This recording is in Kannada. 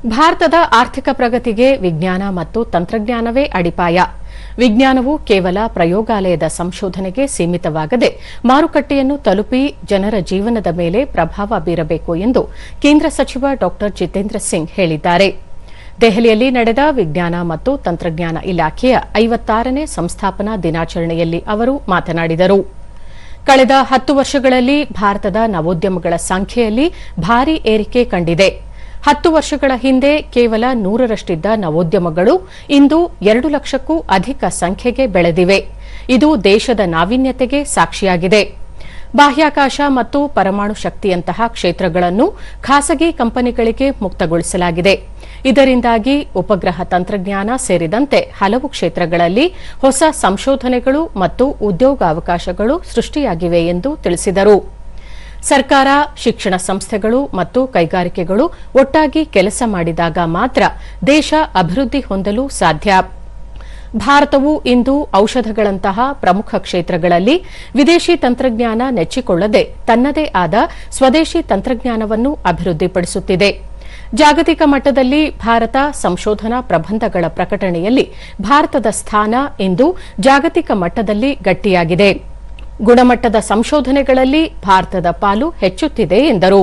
ಭಾರತದ ಆರ್ಥಿಕ ಪ್ರಗತಿಗೆ ವಿಜ್ಞಾನ ಮತ್ತು ತಂತ್ರಜ್ಞಾನವೇ ಅಡಿಪಾಯ. ವಿಜ್ಞಾನವು ಕೇವಲ ಪ್ರಯೋಗಾಲಯದ ಸಂಶೋಧನೆಗೆ ಸೀಮಿತವಾಗದೆ ಮಾರುಕಟ್ಟೆಯನ್ನು ತಲುಪಿ ಜನರ ಜೀವನದ ಮೇಲೆ ಪ್ರಭಾವ ಬೀರಬೇಕು ಎಂದು ಕೇಂದ್ರ ಸಚಿವ ಡಾ ಜಿತೇಂದ್ರ ಸಿಂಗ್ ಹೇಳಿದ್ದಾರೆ. ದೆಹಲಿಯಲ್ಲಿ ನಡೆದ ವಿಜ್ಞಾನ ಮತ್ತು ತಂತ್ರಜ್ಞಾನ ಇಲಾಖೆಯ 56ನೇ ಸಂಸ್ಥಾಪನಾ ದಿನಾಚರಣೆಯಲ್ಲಿ ಅವರು ಮಾತನಾಡಿದರು. ಕಳೆದ 10 ವರ್ಷಗಳಲ್ಲಿ ಭಾರತದ ನವೋದ್ಯಮಗಳ ಸಂಖ್ಯೆಯಲ್ಲಿ ಭಾರೀ ಏರಿಕೆ ಕಂಡಿದೆ. 10 ವರ್ಷಗಳ ಹಿಂದೆ ಕೇವಲ 100ರಷ್ಟಿದ್ದ ನವೋದ್ಯಮಗಳು ಇಂದು 2 ಲಕ್ಷಕ್ಕೂ ಅಧಿಕ ಸಂಖ್ಯೆಗೆ ಬೆಳೆದಿವೆ. ಇದು ದೇಶದ ನಾವೀನ್ಯತೆಗೆ ಸಾಕ್ಷಿಯಾಗಿದೆ. ಬಾಹ್ಯಾಕಾಶ ಮತ್ತು ಪರಮಾಣು ಶಕ್ತಿಯಂತಹ ಕ್ಷೇತ್ರಗಳನ್ನು ಖಾಸಗಿ ಕಂಪನಿಗಳಿಗೆ ಮುಕ್ತಗೊಳಿಸಲಾಗಿದೆ. ಇದರಿಂದಾಗಿ ಉಪಗ್ರಹ ತಂತ್ರಜ್ಞಾನ ಸೇರಿದಂತೆ ಹಲವು ಕ್ಷೇತ್ರಗಳಲ್ಲಿ ಹೊಸ ಸಂಶೋಧನೆಗಳು ಮತ್ತು ಉದ್ಯೋಗಾವಕಾಶಗಳು ಸೃಷ್ಟಿಯಾಗಿವೆ ಎಂದು ತಿಳಿಸಿದರು. ಸರ್ಕಾರ, ಶಿಕ್ಷಣ ಸಂಸ್ಥೆಗಳು ಮತ್ತು ಕೈಗಾರಿಕೆಗಳು ಒಟ್ಟಾಗಿ ಕೆಲಸ ಮಾಡಿದಾಗ ಮಾತ್ರ ದೇಶ ಅಭಿವೃದ್ಧಿ ಹೊಂದಲು ಸಾಧ್ಯ. ಭಾರತವು ಇಂದು ಔಷಧಗಳಂತಹ ಪ್ರಮುಖ ಕ್ಷೇತ್ರಗಳಲ್ಲಿ ವಿದೇಶಿ ತಂತ್ರಜ್ಞಾನ ನೆಚ್ಚಿಕೊಳ್ಳದೆ ತನ್ನದೇ ಆದ ಸ್ವದೇಶಿ ತಂತ್ರಜ್ಞಾನವನ್ನು ಅಭಿವೃದ್ಧಿಪಡಿಸುತ್ತಿದೆ. ಜಾಗತಿಕ ಮಟ್ಟದಲ್ಲಿ ಭಾರತ ಸಂಶೋಧನಾ ಪ್ರಬಂಧಗಳ ಪ್ರಕಟಣೆಯಲ್ಲಿ ಭಾರತದ ಸ್ಥಾನ ಇಂದು ಜಾಗತಿಕ ಮಟ್ಟದಲ್ಲಿ ಗಟ್ಟಿಯಾಗಿದೆ. ಗುಣಮಟ್ಟದ ಸಂಶೋಧನೆಗಳಲ್ಲಿ ಭಾರತದ ಪಾಲು ಹೆಚ್ಚುತ್ತಿದೆ ಎಂದರು.